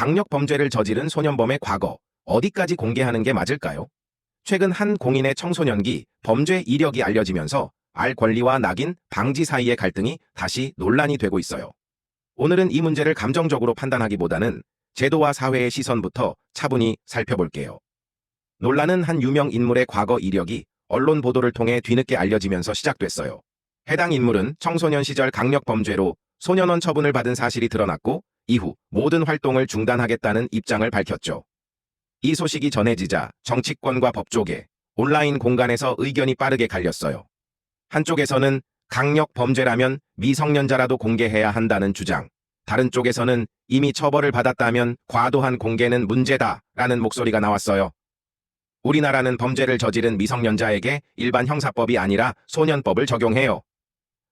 강력 범죄를 저지른 소년범의 과거, 어디까지 공개하는 게 맞을까요? 최근 한 공인의 청소년기 범죄 이력이 알려지면서 알 권리와 낙인, 방지 사이의 갈등이 다시 논란이 되고 있어요. 오늘은 이 문제를 감정적으로 판단하기보다는 제도와 사회의 시선부터 차분히 살펴볼게요. 논란은 한 유명 인물의 과거 이력이 언론 보도를 통해 뒤늦게 알려지면서 시작됐어요. 해당 인물은 청소년 시절 강력 범죄로 소년원 처분을 받은 사실이 드러났고 이후 모든 활동을 중단하겠다는 입장을 밝혔죠. 이 소식이 전해지자 정치권과 법조계, 온라인 공간에서 의견이 빠르게 갈렸어요. 한쪽에서는 강력 범죄라면 미성년자라도 공개해야 한다는 주장, 다른 쪽에서는 이미 처벌을 받았다면 과도한 공개는 문제다라는 목소리가 나왔어요. 우리나라는 범죄를 저지른 미성년자에게 일반 형사법이 아니라 소년법을 적용해요.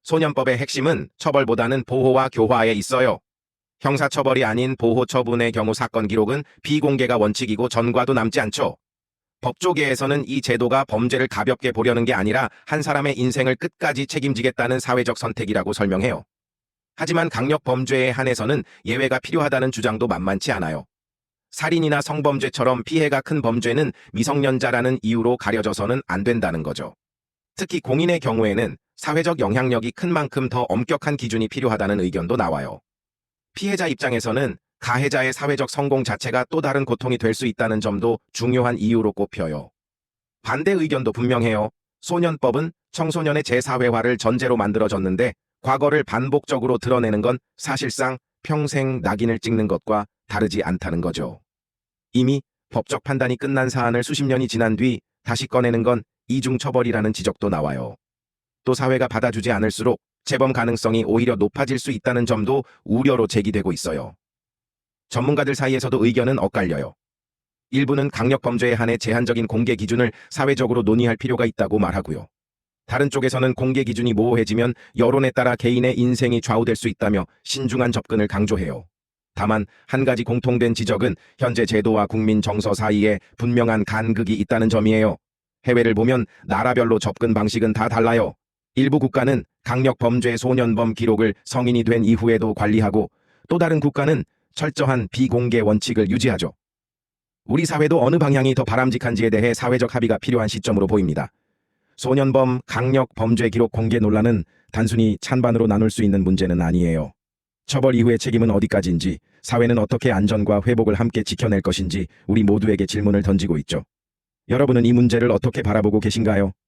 소년법의 핵심은 처벌보다는 보호와 교화에 있어요. 형사처벌이 아닌 보호처분의 경우 사건 기록은 비공개가 원칙이고 전과도 남지 않죠. 법조계에서는 이 제도가 범죄를 가볍게 보려는 게 아니라 한 사람의 인생을 끝까지 책임지겠다는 사회적 선택이라고 설명해요. 하지만 강력 범죄에 한해서는 예외가 필요하다는 주장도 만만치 않아요. 살인이나 성범죄처럼 피해가 큰 범죄는 미성년자라는 이유로 가려져서는 안 된다는 거죠. 특히 공인의 경우에는 사회적 영향력이 큰 만큼 더 엄격한 기준이 필요하다는 의견도 나와요. 피해자 입장에서는 가해자의 사회적 성공 자체가 또 다른 고통이 될 수 있다는 점도 중요한 이유로 꼽혀요. 반대 의견도 분명해요. 소년법은 청소년의 재사회화를 전제로 만들어졌는데 과거를 반복적으로 드러내는 건 사실상 평생 낙인을 찍는 것과 다르지 않다는 거죠. 이미 법적 판단이 끝난 사안을 수십 년이 지난 뒤 다시 꺼내는 건 이중처벌이라는 지적도 나와요. 또 사회가 받아주지 않을수록 재범 가능성이 오히려 높아질 수 있다는 점도 우려로 제기되고 있어요. 전문가들 사이에서도 의견은 엇갈려요. 일부는 강력 범죄에 한해 제한적인 공개 기준을 사회적으로 논의할 필요가 있다고 말하고요. 다른 쪽에서는 공개 기준이 모호해지면 여론에 따라 개인의 인생이 좌우될 수 있다며 신중한 접근을 강조해요. 다만 한 가지 공통된 지적은 현재 제도와 국민 정서 사이에 분명한 간극이 있다는 점이에요. 해외를 보면 나라별로 접근 방식은 다 달라요. 일부 국가는 강력 범죄 소년범 기록을 성인이 된 이후에도 관리하고 또 다른 국가는 철저한 비공개 원칙을 유지하죠. 우리 사회도 어느 방향이 더 바람직한지에 대해 사회적 합의가 필요한 시점으로 보입니다. 소년범 강력 범죄 기록 공개 논란은 단순히 찬반으로 나눌 수 있는 문제는 아니에요. 처벌 이후의 책임은 어디까지인지, 사회는 어떻게 안전과 회복을 함께 지켜낼 것인지 우리 모두에게 질문을 던지고 있죠. 여러분은 이 문제를 어떻게 바라보고 계신가요?